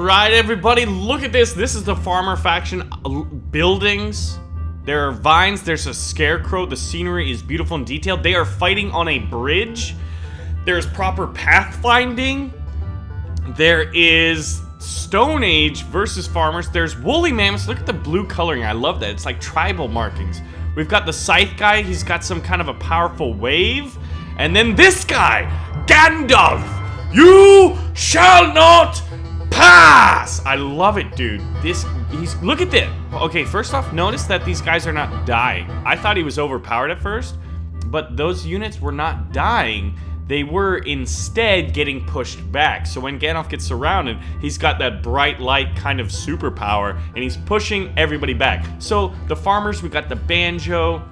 Alright, everybody, look at this. This is the farmer faction buildings. There are vines, there's a scarecrow. The scenery is beautiful and detailed. They are fighting on a bridge. There's proper pathfinding. There is Stone Age versus farmers. There's woolly mammoths. Look at the blue coloring. I love that. It's like tribal markings. We've got the scythe guy. He's got some kind of a powerful wave. And then this guy, Gandalf. You shall not pass! I love it, dude. Look at this. Okay, first off, notice that these guys are not dying. I thought he was overpowered at first, but those units were not dying. They were instead getting pushed back. So when Gandalf gets surrounded, he's got that bright light kind of superpower, and he's pushing everybody back. So the farmers, we got the banjo,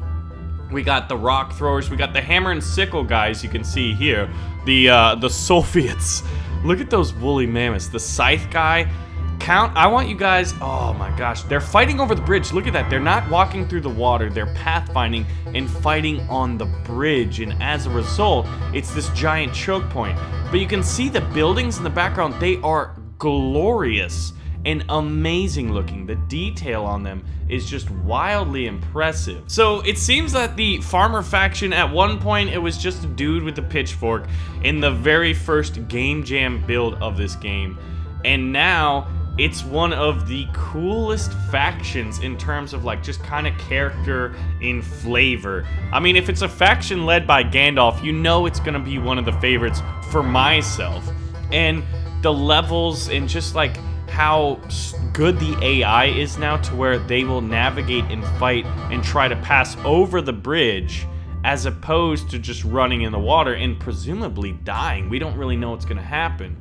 we got the rock throwers, we got the hammer and sickle guys, you can see here. The Soviets. Look at those woolly mammoths. The scythe guy. I want you guys, oh my gosh, they're fighting over the bridge. Look at that. They're not walking through the water. They're pathfinding and fighting on the bridge. And as a result, it's this giant choke point. But you can see the buildings in the background. They are glorious and amazing looking. The detail on them is just wildly impressive. So it seems that the farmer faction, at one point, it was just a dude with a pitchfork in the very first game jam build of this game. And now it's one of the coolest factions in terms of like just kind of character and flavor. I mean, if it's a faction led by Gandalf, you know it's gonna be one of the favorites for myself. And the levels and just like how good the AI is now to where they will navigate and fight and try to pass over the bridge as opposed to just running in the water and presumably dying. We don't really know what's gonna happen.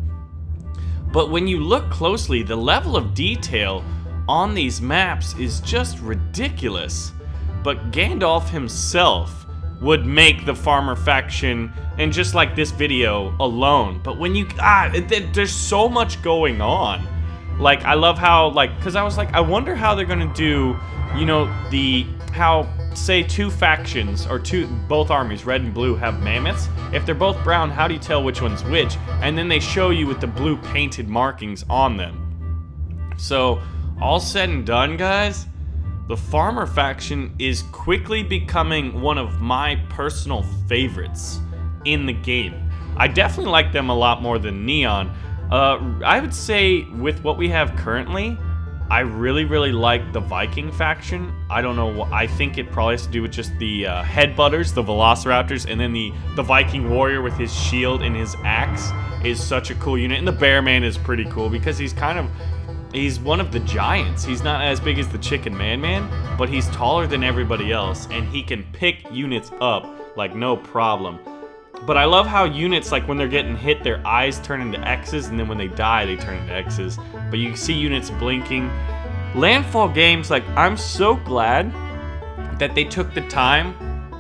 But when you look closely, the level of detail on these maps is just ridiculous. But Gandalf himself would make the farmer faction, and just like this video alone. But when you, there's so much going on. Like, I love how, like, because I was like, I wonder how they're gonna do, you know, how, say, two factions, or both armies, red and blue, have mammoths. If they're both brown, how do you tell which one's which? And then they show you with the blue painted markings on them. So, all said and done, guys, the farmer faction is quickly becoming one of my personal favorites in the game. I definitely like them a lot more than Neon. I would say with what we have currently, I really, really like the Viking faction. I don't know, I think it probably has to do with just the headbutters, the velociraptors, and then the Viking warrior with his shield and his axe is such a cool unit. And the bear man is pretty cool because he's one of the giants. He's not as big as the chicken man, but he's taller than everybody else, and he can pick units up like no problem. But I love how units, like when they're getting hit, their eyes turn into X's, and then when they die, they turn into X's. But you see units blinking. Landfall Games, like, I'm so glad that they took the time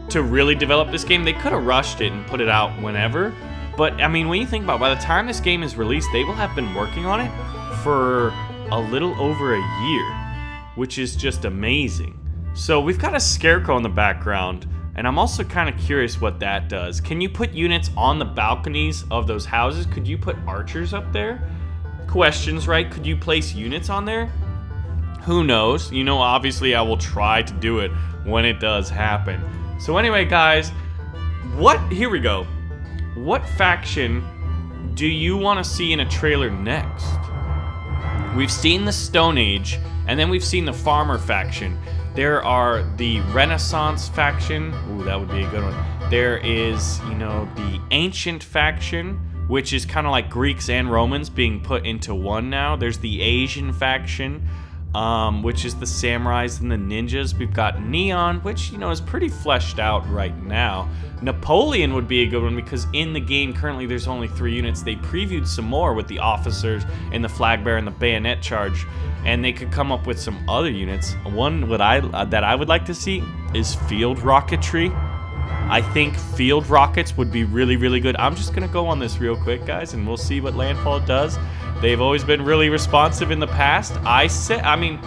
to really develop this game. They could have rushed it and put it out whenever. But, I mean, when you think about it, by the time this game is released, they will have been working on it for a little over a year, which is just amazing. So we've got a scarecrow in the background. And I'm also kind of curious what that does. Can you put units on the balconies of those houses? Could you put archers up there? Questions, right? Could you place units on there? Who knows? You know, obviously I will try to do it when it does happen. So anyway, guys, here we go. What faction do you want to see in a trailer next? We've seen the Stone Age, and then we've seen the Farmer faction. There are the Renaissance faction. Ooh, that would be a good one. There is, you know, the Ancient faction, which is kind of like Greeks and Romans being put into one now. There's the Asian faction, which is the samurais and the ninjas. We've got Neon, which, you know, is pretty fleshed out right now. Napoleon would be a good one because in the game currently there's only 3 units. They previewed some more with the officers and the flag bearer and the bayonet charge, and they could come up with some other units. One that I would like to see is field rocketry. I think field rockets would be really, really good. I'm just gonna go on this real quick, guys, and we'll see what Landfall does. They've always been really responsive in the past. I mean,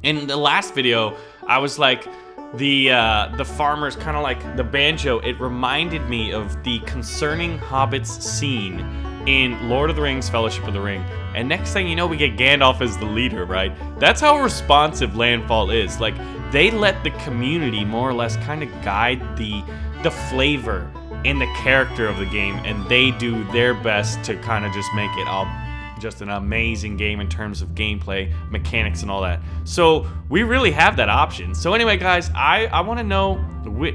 in the last video, I was like, the farmers, kind of like the banjo, it reminded me of the Concerning Hobbits scene in Lord of the Rings, Fellowship of the Ring. And next thing you know, we get Gandalf as the leader, right? That's how responsive Landfall is. Like, they let the community more or less kind of guide the flavor and the character of the game, and they do their best to kind of just make it all just an amazing game in terms of gameplay, mechanics, and all that. So we really have that option. So anyway, guys, I want to know,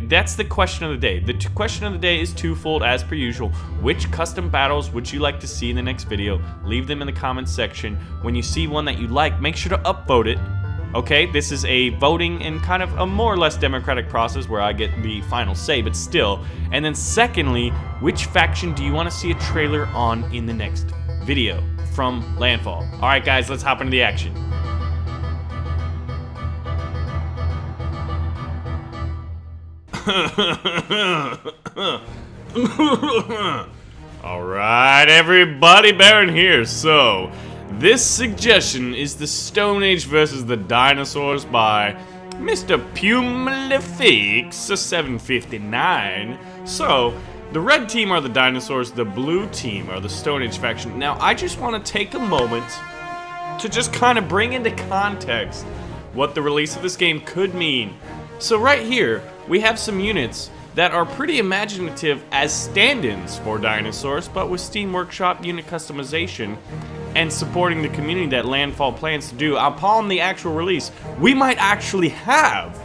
that's the question of the day. The question of the day is twofold as per usual. Which custom battles would you like to see in the next video? Leave them in the comments section. When you see one that you like, make sure to upvote it. Okay, this is a voting and kind of a more or less democratic process where I get the final say, but still. And then secondly, which faction do you want to see a trailer on in the next video from Landfall? Alright guys, let's hop into the action. Alright everybody, Baron here. So, this suggestion is the Stone Age versus the Dinosaurs by Mr. Pumlefix 759. So, the red team are the dinosaurs, the blue team are the Stone Age faction. Now, I just want to take a moment to just kind of bring into context what the release of this game could mean. So right here, we have some units that are pretty imaginative as stand-ins for dinosaurs, but with Steam Workshop unit customization and supporting the community that Landfall plans to do. Upon the actual release, we might actually have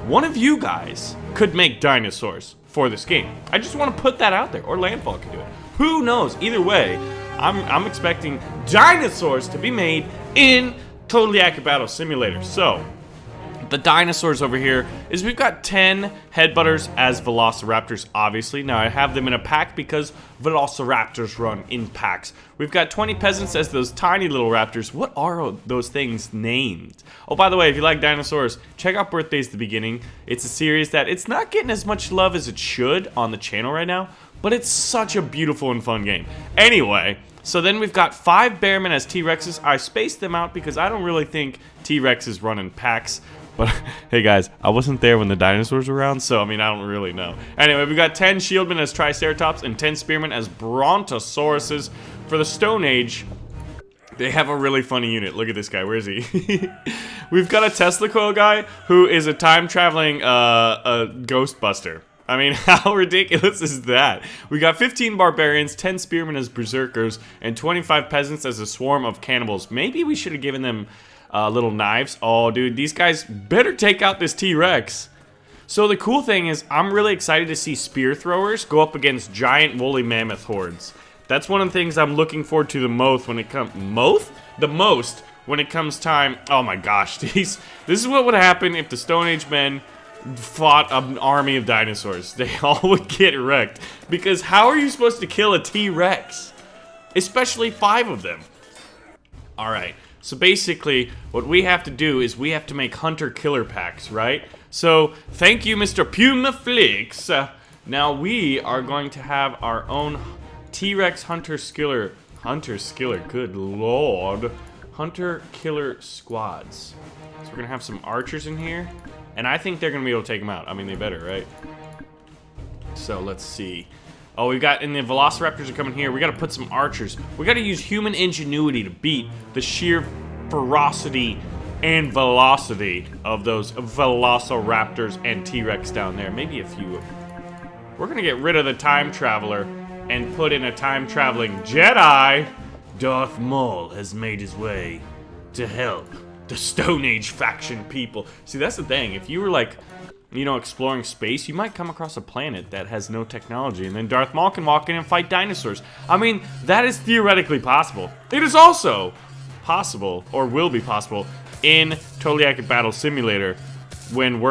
one of you guys could make dinosaurs for this game. I just want to put that out there, or Landfall could do it. Who knows? Either way, I'm expecting dinosaurs to be made in Totally Accurate Battle Simulator. So, the dinosaurs over here is we've got 10 headbutters as velociraptors, obviously. Now, I have them in a pack because velociraptors run in packs. We've got 20 peasants as those tiny little raptors. What are those things named? Oh, by the way, if you like dinosaurs, check out Birthdays at the Beginning. It's a series that it's not getting as much love as it should on the channel right now, but it's such a beautiful and fun game. Anyway, so then we've got 5 Bearmen as T-Rexes. I spaced them out because I don't really think T-Rexes run in packs. But, hey guys, I wasn't there when the dinosaurs were around, so, I mean, I don't really know. Anyway, we've got 10 Shieldmen as Triceratops and 10 Spearmen as Brontosauruses. For the Stone Age, they have a really funny unit. Look at this guy. Where is he? We've got a Tesla coil guy who is a time-traveling Ghostbuster. I mean, how ridiculous is that? We got 15 Barbarians, 10 Spearmen as Berserkers, and 25 Peasants as a swarm of cannibals. Maybe we should have given them little knives. Oh, dude, these guys better take out this T-Rex. So the cool thing is, I'm really excited to see spear throwers go up against giant woolly mammoth hordes. That's one of the things I'm looking forward to the most when it comes... The most when it comes time... Oh my gosh, this is what would happen if the Stone Age men fought an army of dinosaurs. They all would get wrecked. Because how are you supposed to kill a T-Rex? Especially 5 of them. Alright. So basically, what we have to do is we have to make hunter-killer packs, right? So, thank you, Mr. Pumaflix. Now we are going to have our own T-Rex Hunter-Skiller, good lord, Hunter-Killer squads. So we're going to have some archers in here, and I think they're going to be able to take them out. I mean, they better, right? So, let's see. Oh, we got, and the velociraptors are coming here. We got to put some archers. We got to use human ingenuity to beat the sheer ferocity and velocity of those velociraptors and T-Rex down there. Maybe a few of them. We're going to get rid of the time traveler and put in a time-traveling Jedi. Darth Maul has made his way to help the Stone Age faction people. See, that's the thing. If you were like, you know, exploring space, you might come across a planet that has no technology, and then Darth Maul can walk in and fight dinosaurs. I mean, that is theoretically possible. It is also possible, or will be possible, in Totally Accurate Battle Simulator when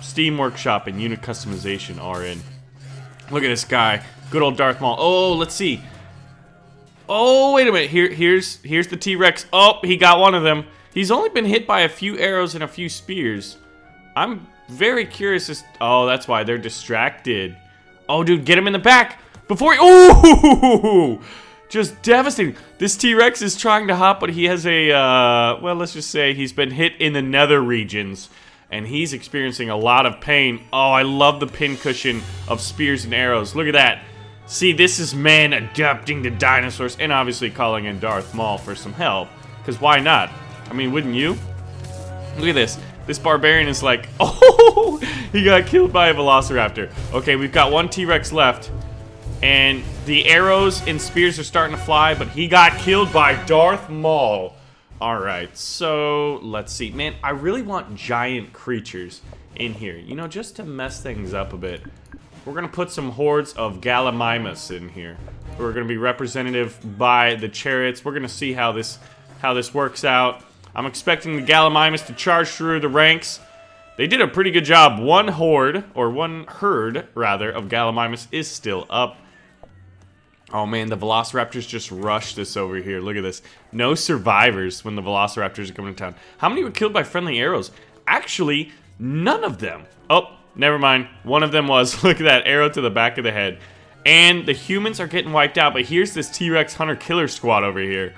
Steam Workshop and unit customization are in. Look at this guy. Good old Darth Maul. Oh, let's see. Oh, wait a minute. Here's the T-Rex. Oh, he got one of them. He's only been hit by a few arrows and a few spears. I'm very curious as... Oh, that's why they're distracted. Oh, dude, get him in the back before he... Ooh! Just devastating. This T-Rex is trying to hop, but he has a, well, let's just say he's been hit in the nether regions, and he's experiencing a lot of pain. Oh, I love the pincushion of spears and arrows. Look at that. See, this is man adapting to dinosaurs and obviously calling in Darth Maul for some help. Because why not? I mean, wouldn't you? Look at this. This barbarian is like, oh, he got killed by a velociraptor. Okay, we've got one T-Rex left. And the arrows and spears are starting to fly, but he got killed by Darth Maul. Alright, so let's see. Man, I really want giant creatures in here, you know, just to mess things up a bit. We're gonna put some hordes of Gallimimus in here. We're gonna be representative by the chariots. We're gonna see how this works out. I'm expecting the Gallimimus to charge through the ranks. They did a pretty good job. One herd, rather, of Gallimimus is still up. Oh man, the Velociraptors just rushed this over here. Look at this. No survivors when the Velociraptors are coming to town. How many were killed by friendly arrows? Actually, none of them. Oh, never mind. One of them was. Look at that arrow to the back of the head. And the humans are getting wiped out, but here's this T-Rex Hunter-Killer squad over here.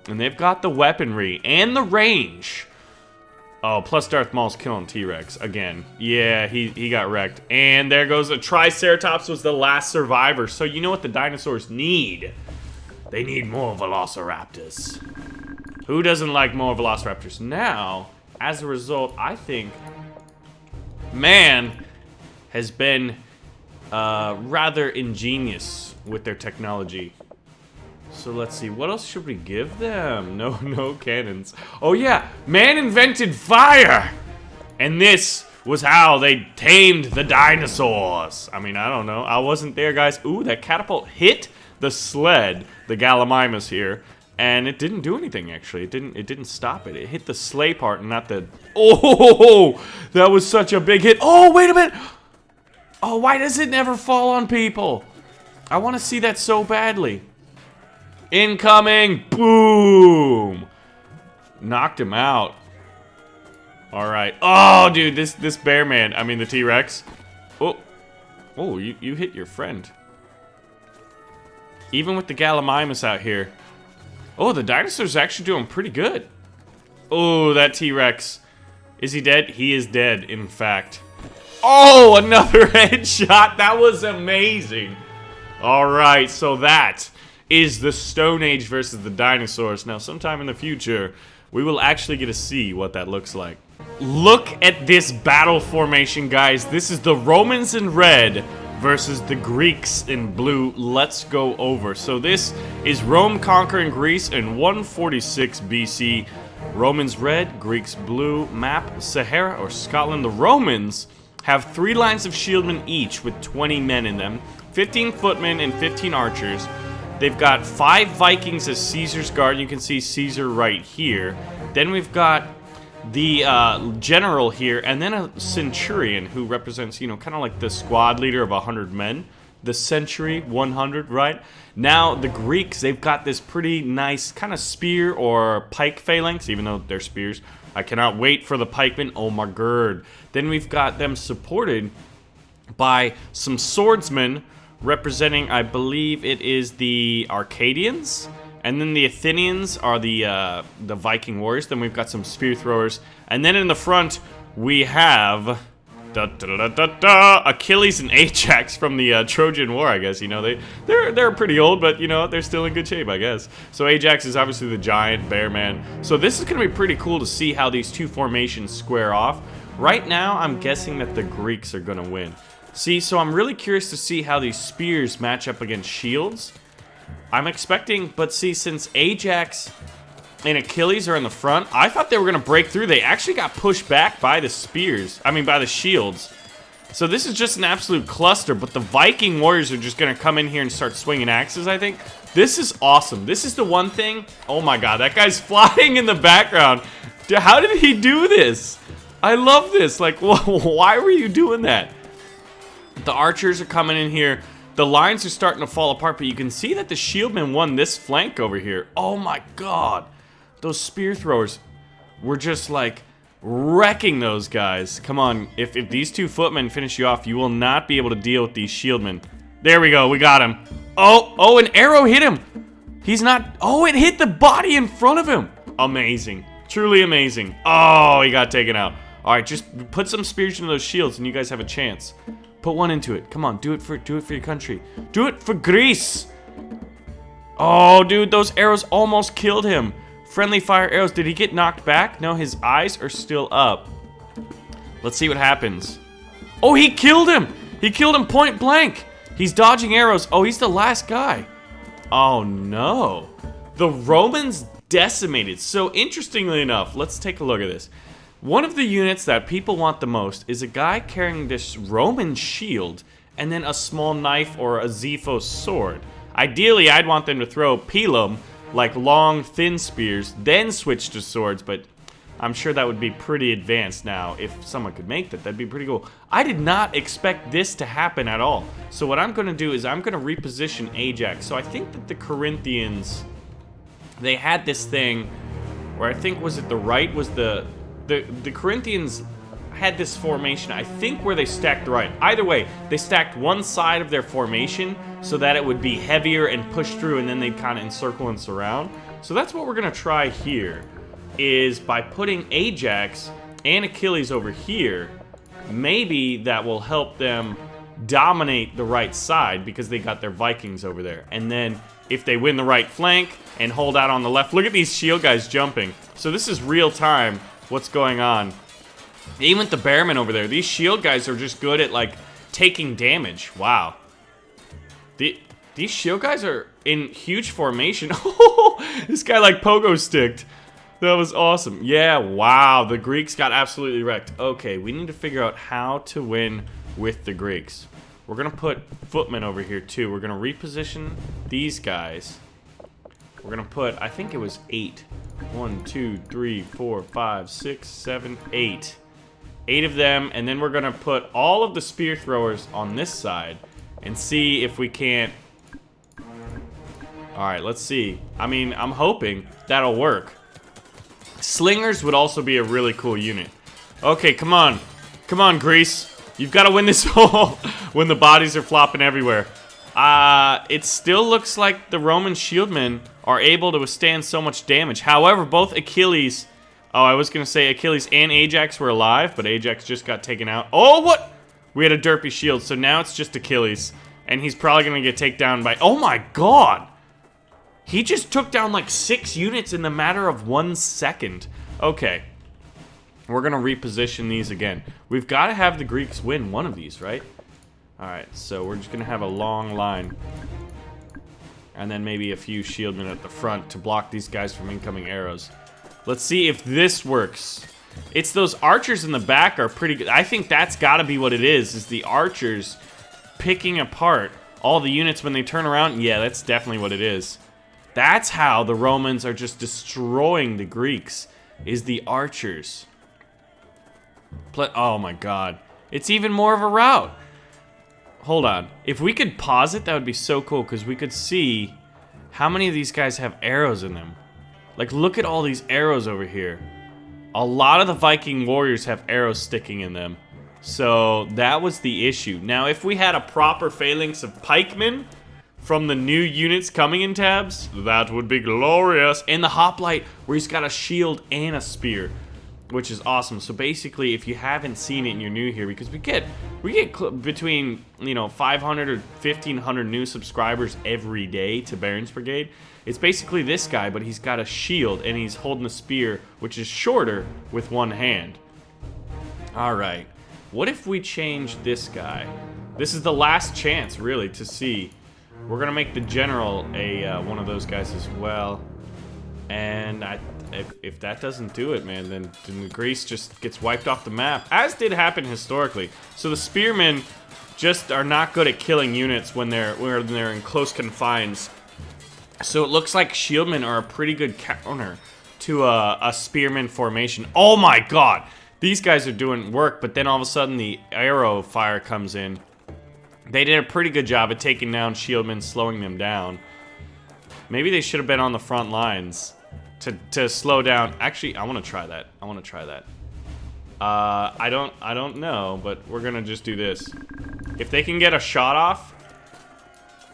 And they've got the weaponry and the range. Oh, plus Darth Maul's killing T-Rex again. Yeah, he got wrecked. And there goes a Triceratops was the last survivor. So you know what the dinosaurs need? They need more Velociraptors. Who doesn't like more Velociraptors? Now, as a result, I think man has been rather ingenious with their technology. So let's see, what else should we give them? No cannons. Oh yeah, man invented fire! And this was how they tamed the dinosaurs. I mean, I don't know. I wasn't there, guys. Ooh, that catapult hit the sled, the Gallimimus here, and it didn't do anything, actually. It didn't stop it. It hit the sleigh part and not the... Oh, that was such a big hit. Oh, wait a minute! Oh, why does it never fall on people? I want to see that so badly. Incoming! Boom! Knocked him out. Alright. Oh, dude, this bear man, I mean the T-Rex. Oh, you hit your friend. Even with the Gallimimus out here. Oh, the dinosaur's actually doing pretty good. Oh, that T-Rex. Is he dead? He is dead, in fact. Oh, another headshot. That was amazing. Alright, so that is the Stone Age versus the dinosaurs. Now, sometime in the future, we will actually get to see what that looks like. Look at this battle formation, guys. This is the Romans in red versus the Greeks in blue. Let's go over. So this is Rome conquering Greece in 146 BC. Romans red, Greeks blue. Map, Sahara or Scotland. The Romans have 3 lines of shieldmen each with 20 men in them. 15 footmen and 15 archers. They've got 5 Vikings as Caesar's guard. You can see Caesar right here. Then we've got the general here, and then a centurion who represents, you know, kind of like the squad leader of 100 men. The century, 100, right? Now, the Greeks, they've got this pretty nice kind of spear or pike phalanx, even though they're spears. I cannot wait for the pikemen. Oh my god. Then we've got them supported by some swordsmen, representing, I believe it is the Arcadians, and then the Athenians are the Viking warriors. Then we've got some spear throwers, and then in the front we have Achilles and Ajax from the Trojan War. I guess, you know, they're pretty old, but you know, they're still in good shape, I guess. So Ajax is obviously the giant bear man. So this is gonna be pretty cool to see how these two formations square off. Right now, I'm guessing that the Greeks are gonna win. See, so I'm really curious to see how these spears match up against shields. I'm expecting, but see, since Ajax and Achilles are in the front, I thought they were going to break through. They actually got pushed back by the spears. I mean, by the shields. So this is just an absolute cluster, but the Viking warriors are just going to come in here and start swinging axes, I think. This is awesome. This is the one thing. Oh my god, that guy's flying in the background. Dude, how did he do this? I love this. Like, why were you doing that? The archers are coming in here. The lines are starting to fall apart, but you can see that the shieldmen won this flank over here. Oh my god. Those spear throwers were just like wrecking those guys. Come on, if these 2 footmen finish you off, you will not be able to deal with these shieldmen. There we go, we got him. Oh, an arrow hit him. He's not, oh, it hit the body in front of him. Amazing, truly amazing. Oh, he got taken out. All right, just put some spears into those shields and you guys have a chance. Put one into it. Come on, do it for your country. Do it for Greece. Oh, dude, those arrows almost killed him. Friendly fire arrows. Did he get knocked back? No, his eyes are still up. Let's see what happens. Oh, he killed him. He killed him point blank. He's dodging arrows. Oh, he's the last guy. Oh, no. The Romans decimated. So, interestingly enough, let's take a look at this. One of the units that people want the most is a guy carrying this Roman shield and then a small knife or a Xephos sword. Ideally, I'd want them to throw pilum, like long, thin spears, then switch to swords, but I'm sure that would be pretty advanced now. If someone could make that, that'd be pretty cool. I did not expect this to happen at all. So what I'm going to do is I'm going to reposition Ajax. So I think that the Corinthians, they had this thing where I think, was it the right, was the Corinthians had this formation, I think, where they stacked right. Either way, they stacked one side of their formation so that it would be heavier and push through, and then they'd kind of encircle and surround. So that's what we're going to try here, is by putting Ajax and Achilles over here, maybe that will help them dominate the right side because they got their Vikings over there. And then if they win the right flank and hold out on the left, look at these shield guys jumping. So this is real time what's going on. Even with the Bearmen over there, these shield guys are just good at, like, taking damage. Wow. These shield guys are in huge formation. This guy, like, pogo sticked. That was awesome. Yeah, wow. The Greeks got absolutely wrecked. Okay, we need to figure out how to win with the Greeks. We're going to put footmen over here, too. We're going to reposition these guys. We're going to put, I think it was 8. 1, 2, 3, 4, 5, 6, 7, 8. 8 of them, and then we're gonna put all of the spear throwers on this side and see if we can't. Alright, let's see. I mean, I'm hoping that'll work. Slingers would also be a really cool unit. Okay, come on. Come on, Greece. You've got to win this hole when the bodies are flopping everywhere. It still looks like the Roman shieldmen are able to withstand so much damage. However, both Achilles... Oh, I was going to say Achilles and Ajax were alive, but Ajax just got taken out. Oh, what? We had a derpy shield, so now it's just Achilles. And he's probably going to get taken down by... Oh my god! He just took down like 6 units in the matter of 1 second. Okay. We're going to reposition these again. We've got to have the Greeks win one of these, right? Alright, so we're just going to have a long line. And then maybe a few shieldmen at the front to block these guys from incoming arrows. Let's see if this works. It's those archers in the back are pretty good. I think that's got to be what it is the archers picking apart all the units when they turn around. Yeah, that's definitely what it is. That's how the Romans are just destroying the Greeks, is the archers. Oh my god. It's even more of a rout. Hold on. If we could pause it, that would be so cool, because we could see how many of these guys have arrows in them. Like, look at all these arrows over here. A lot of the Viking warriors have arrows sticking in them. So, that was the issue. Now, if we had a proper phalanx of pikemen from the new units coming in tabs, that would be glorious. And the hoplite, where he's got a shield and a spear, which is awesome. So basically, if you haven't seen it and you're new here, because we get between, you know, 500 or 1,500 new subscribers every day to Baron's Brigade. It's basically this guy, but he's got a shield and he's holding a spear, which is shorter with one hand. All right, what if we change this guy? This is the last chance, really, to see. We're gonna make the general a one of those guys as well. And if that doesn't do it, man, then Greece just gets wiped off the map, as did happen historically. So the spearmen just are not good at killing units when they're in close confines. So it looks like shieldmen are a pretty good counter to a spearman formation. Oh my god! These guys are doing work, but then all of a sudden the arrow fire comes in. They did a pretty good job at taking down shieldmen, slowing them down. Maybe they should have been on the front lines to slow down. Actually, I want to try that. I don't know, but we're gonna just do this. If they can get a shot off,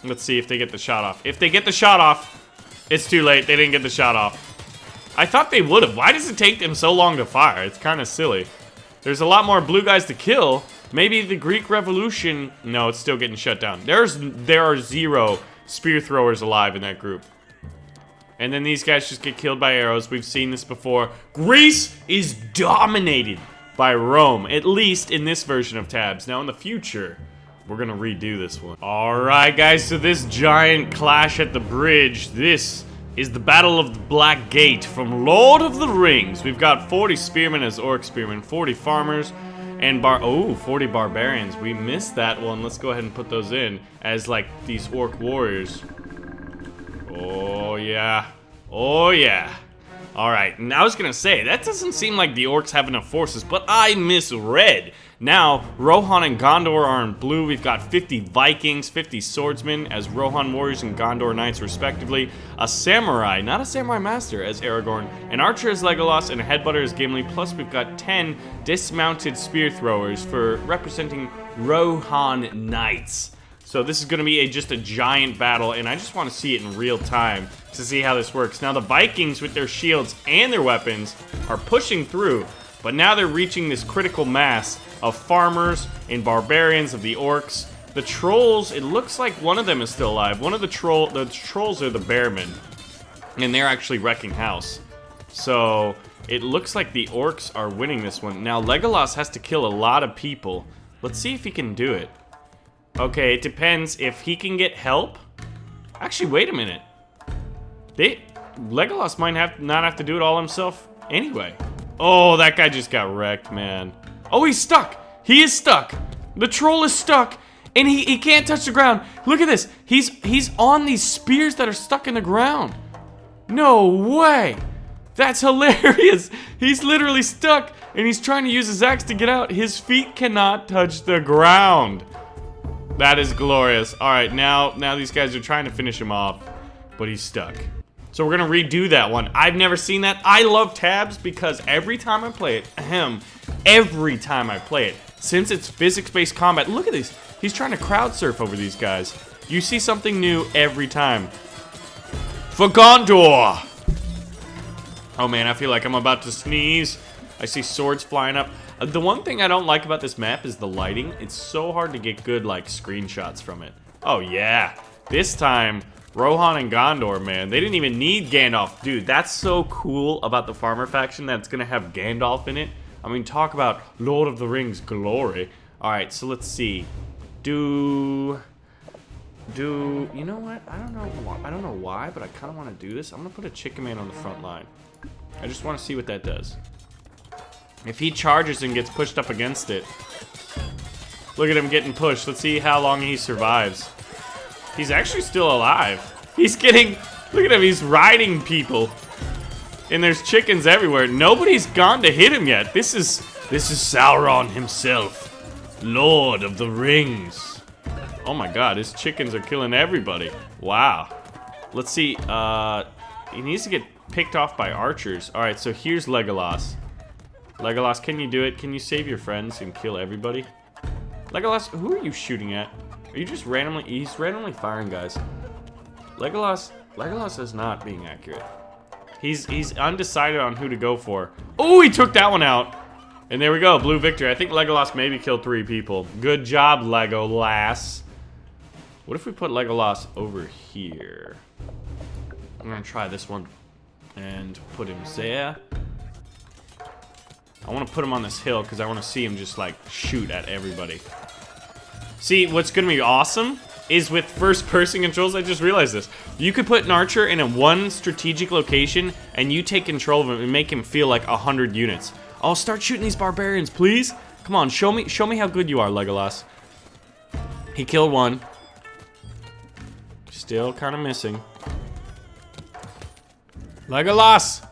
let's see if they get the shot off. If they get the shot off, it's too late. They didn't get the shot off. I thought they would have. Why does it take them so long to fire? It's kind of silly. There's a lot more blue guys to kill, Maybe the Greek Revolution... No, it's still getting shut down. There are 0 spear throwers alive in that group. And then these guys just get killed by arrows. We've seen this before. Greece is dominated by Rome, at least in this version of tabs. Now in the future, we're gonna redo this one. Alright guys, so this giant clash at the bridge, this is the Battle of the Black Gate from Lord of the Rings. We've got 40 spearmen as orc spearmen, 40 farmers, and 40 barbarians. We missed that one. Let's go ahead and put those in as like these orc warriors. Oh yeah. Oh yeah. Alright, and I was gonna say, that doesn't seem like the orcs have enough forces, but I misread. Now, Rohan and Gondor are in blue. We've got 50 Vikings, 50 swordsmen as Rohan warriors and Gondor knights respectively. A samurai, not a samurai master, as Aragorn. An archer as Legolas, and a headbutter as Gimli. Plus we've got 10 dismounted spear throwers for representing Rohan knights. So this is going to be just a giant battle, and I just want to see it in real time to see how this works. Now the Vikings with their shields and their weapons are pushing through, but now they're reaching this critical mass of farmers and barbarians of the orcs. The trolls, it looks like one of them is still alive. One of the trolls are the bearmen, and they're actually wrecking house. So it looks like the orcs are winning this one. Now Legolas has to kill a lot of people. Let's see if he can do it. Okay, it depends if he can get help. Actually, wait a minute. Legolas might not have to do it all himself anyway. Oh, that guy just got wrecked, man. Oh, he's stuck. He is stuck. The troll is stuck, and he can't touch the ground. Look at this. He's on these spears that are stuck in the ground. No way. That's hilarious. He's literally stuck, and he's trying to use his axe to get out. His feet cannot touch the ground. That is glorious. Alright, now these guys are trying to finish him off, but he's stuck. So we're gonna redo that one. I've never seen that. I love tabs because every time I play it, since it's physics-based combat, look at this. He's trying to crowd surf over these guys. You see something new every time. For Gondor! Oh man, I feel like I'm about to sneeze. I see swords flying up. The one thing I don't like about this map is the lighting. It's so hard to get good, like, screenshots from it. Oh, yeah. This time, Rohan and Gondor, man. They didn't even need Gandalf. Dude, that's so cool about the farmer faction that's gonna have Gandalf in it. I mean, talk about Lord of the Rings glory. Alright, so let's see. You know what? I don't know why, but I kind of want to do this. I'm gonna put a chicken man on the front line. I just want to see what that does. If he charges and gets pushed up against it. Look at him getting pushed. Let's see how long he survives. He's actually still alive. He's getting... Look at him. He's riding people. And there's chickens everywhere. Nobody's gone to hit him yet. This is Sauron himself. Lord of the Rings. Oh my god. His chickens are killing everybody. Wow. Let's see. He needs to get picked off by archers. Alright, so here's Legolas. Legolas, can you do it? Can you save your friends and kill everybody? Legolas, who are you shooting at? Are you just randomly... He's randomly firing, guys. Legolas is not being accurate. He's undecided on who to go for. Oh, he took that one out. And there we go, blue victory. I think Legolas maybe killed 3 people. Good job, Legolas. What if we put Legolas over here? I'm gonna try this one. And put him there. I want to put him on this hill because I want to see him just like shoot at everybody. See, what's going to be awesome is with first-person controls, I just realized this. You could put an archer in one strategic location and you take control of him and make him feel like 100 units. Oh, start shooting these barbarians, please. Come on, show me how good you are, Legolas. He killed one. Still kind of missing. Legolas!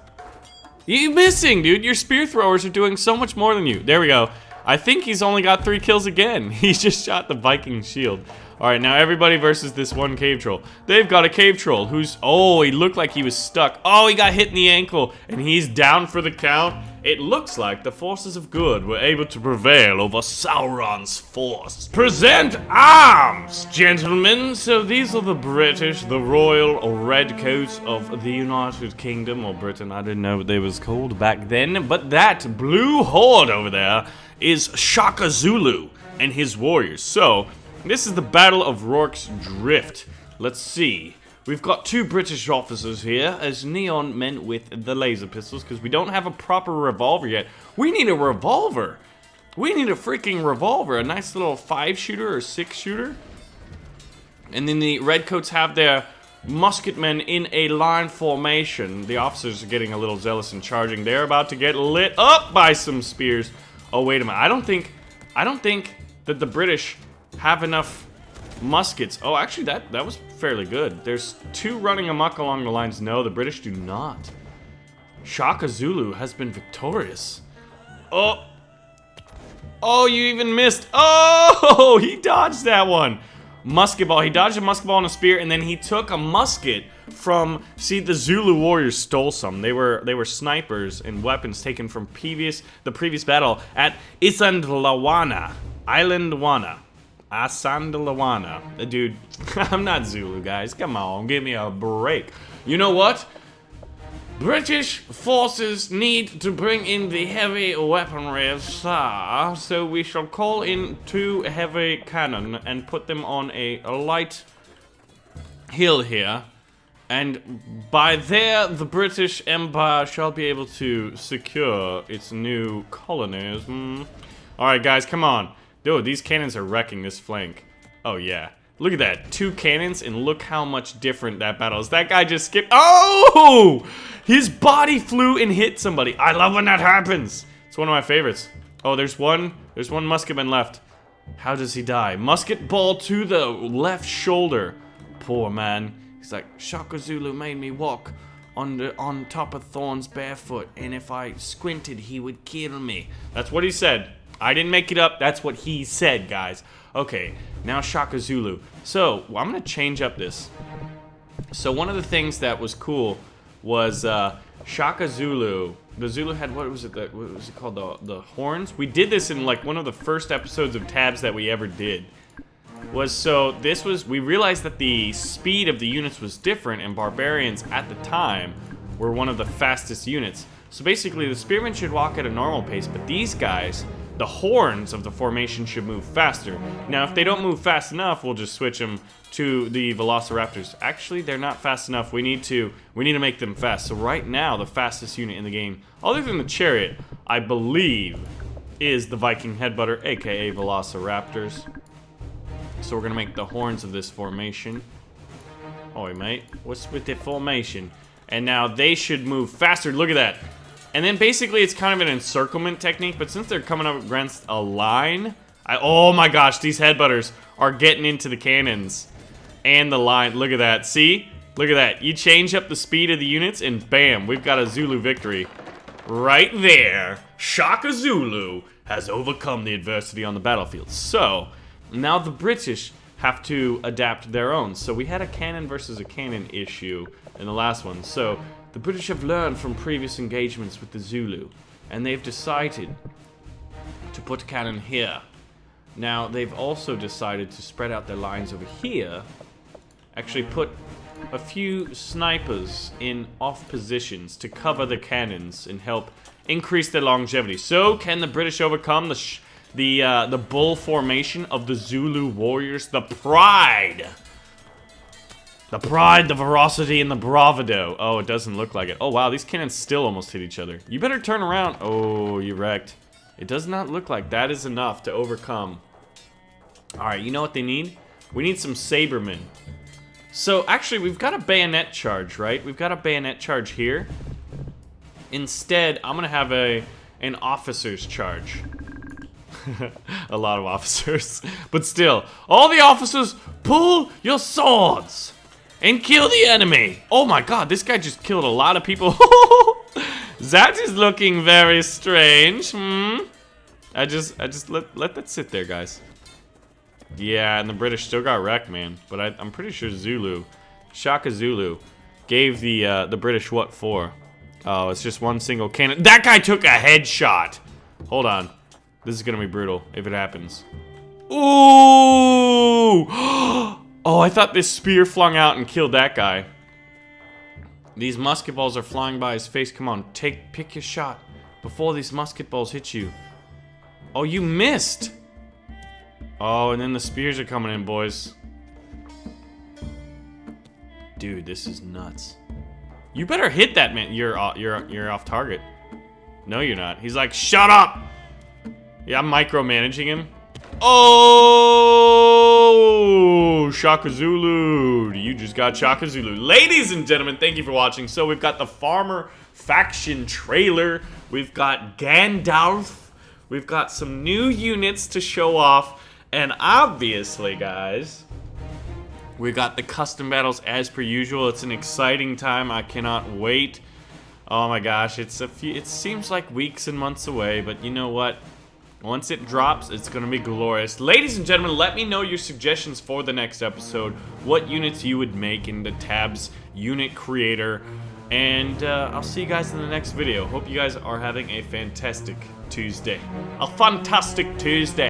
You're missing, dude. Your spear throwers are doing so much more than you. There we go. I think he's only got 3 kills again. He just shot the Viking shield. Alright, now everybody versus this one cave troll. They've got a cave troll who's... Oh, he looked like he was stuck. Oh, he got hit in the ankle. And he's down for the count. It looks like the forces of good were able to prevail over Sauron's force. Present arms, gentlemen. So these are the British, the royal redcoats of the United Kingdom, or Britain. I didn't know what they was called back then. But that blue horde over there is Shaka Zulu. and his warriors. So, this is the Battle of Rorke's Drift. Let's see. We've got 2 British officers here as neon men with the laser pistols because we don't have a proper revolver yet. We need a revolver. We need a freaking revolver. A nice little 5-shooter or 6-shooter. And then the redcoats have their musketmen in a line formation. The officers are getting a little zealous and charging. They're about to get lit up by some spears. Oh, wait a minute. I don't think that the British have enough muskets. Oh, actually, that was fairly good. There's 2 running amok along the lines. No, the British do not. Shaka Zulu has been victorious. Oh. Oh, you even missed. Oh, he dodged that one. Musket ball. He dodged a musket ball and a spear, and then he took a musket from. See, the Zulu warriors stole some. They were snipers and weapons taken from the previous battle at Isandlawana, Asandlawana. Dude, I'm not Zulu, guys. Come on, give me a break. You know what? British forces need to bring in the heavy weaponry, sir. So we shall call in 2 heavy cannon and put them on a light hill here. And by there, the British Empire shall be able to secure its new colonies. Alright, guys, come on. Dude, these cannons are wrecking this flank. Oh, yeah. Look at that. 2 cannons, and look how much different that battle is. That guy just skipped. Oh! His body flew and hit somebody. I love when that happens. It's one of my favorites. Oh, there's one musketman left. How does he die? Musket ball to the left shoulder. Poor man. He's like, Shaka Zulu made me walk on top of thorns barefoot, and if I squinted, he would kill me. That's what he said. I didn't make it up. That's what he said, guys. Okay, now Shaka Zulu. So, I'm going to change up this. So, one of the things that was cool was Shaka Zulu. The Zulu had, what was it called? The horns? We did this in like one of the first episodes of Tabs that we ever did. We realized that the speed of the units was different, and barbarians at the time were one of the fastest units. So basically, the spearmen should walk at a normal pace, but these guys, the horns of the formation, should move faster. Now, if they don't move fast enough, we'll just switch them to the velociraptors. Actually, they're not fast enough. We need to make them fast. So right now, the fastest unit in the game, other than the chariot, I believe, is the Viking headbutter, aka velociraptors. So we're gonna make the horns of this formation. Oi, mate, what's with the formation? And now they should move faster. Look at that. And then basically it's kind of an encirclement technique, but since they're coming up against a line, oh my gosh, these headbutters are getting into the cannons and the line. Look at that. See? Look at that. You change up the speed of the units and bam, we've got a Zulu victory. Right there. Shaka Zulu has overcome the adversity on the battlefield. So, now the British have to adapt their own. So we had a cannon versus a cannon issue in the last one. So the British have learned from previous engagements with the Zulu, and they've decided to put cannon here. Now they've also decided to spread out their lines over here, actually put a few snipers in off positions to cover the cannons and help increase their longevity. So can the British overcome the bull formation of the Zulu warriors? The pride! The pride, the ferocity, and the bravado. Oh, it doesn't look like it. Oh, wow, these cannons still almost hit each other. You better turn around. Oh, you wrecked. It does not look like that is enough to overcome. Alright, you know what they need? We need some sabermen. So, actually, we've got a bayonet charge, right? We've got a bayonet charge here. Instead, I'm gonna have an officer's charge. A lot of officers. But still, all the officers, pull your swords and kill the enemy. Oh my god, this guy just killed a lot of people. That is looking very strange. I just let that sit there, guys. Yeah, and the British still got wrecked, man. But I'm pretty sure Shaka Zulu, gave the British what for? Oh, it's just one single cannon. That guy took a headshot. Hold on. This is gonna be brutal if it happens. Ooh! Oh, I thought this spear flung out and killed that guy. These musket balls are flying by his face. Come on, pick your shot before these musket balls hit you. Oh, you missed! Oh, and then the spears are coming in, boys. Dude, this is nuts. You better hit that, man. You're off target. No, you're not. He's like, shut up! Yeah, I'm micromanaging him. Oh, Shaka Zulu. You just got Shaka Zulu. Ladies and gentlemen, thank you for watching. So we've got the Farmer Faction trailer. We've got Gandalf. We've got some new units to show off. And obviously, guys, we got the custom battles as per usual. It's an exciting time. I cannot wait. Oh my gosh, it seems like weeks and months away, but you know what? Once it drops, it's gonna be glorious. Ladies and gentlemen, let me know your suggestions for the next episode. What units you would make in the Tabs unit creator. And I'll see you guys in the next video. Hope you guys are having a fantastic Tuesday. A fantastic Tuesday.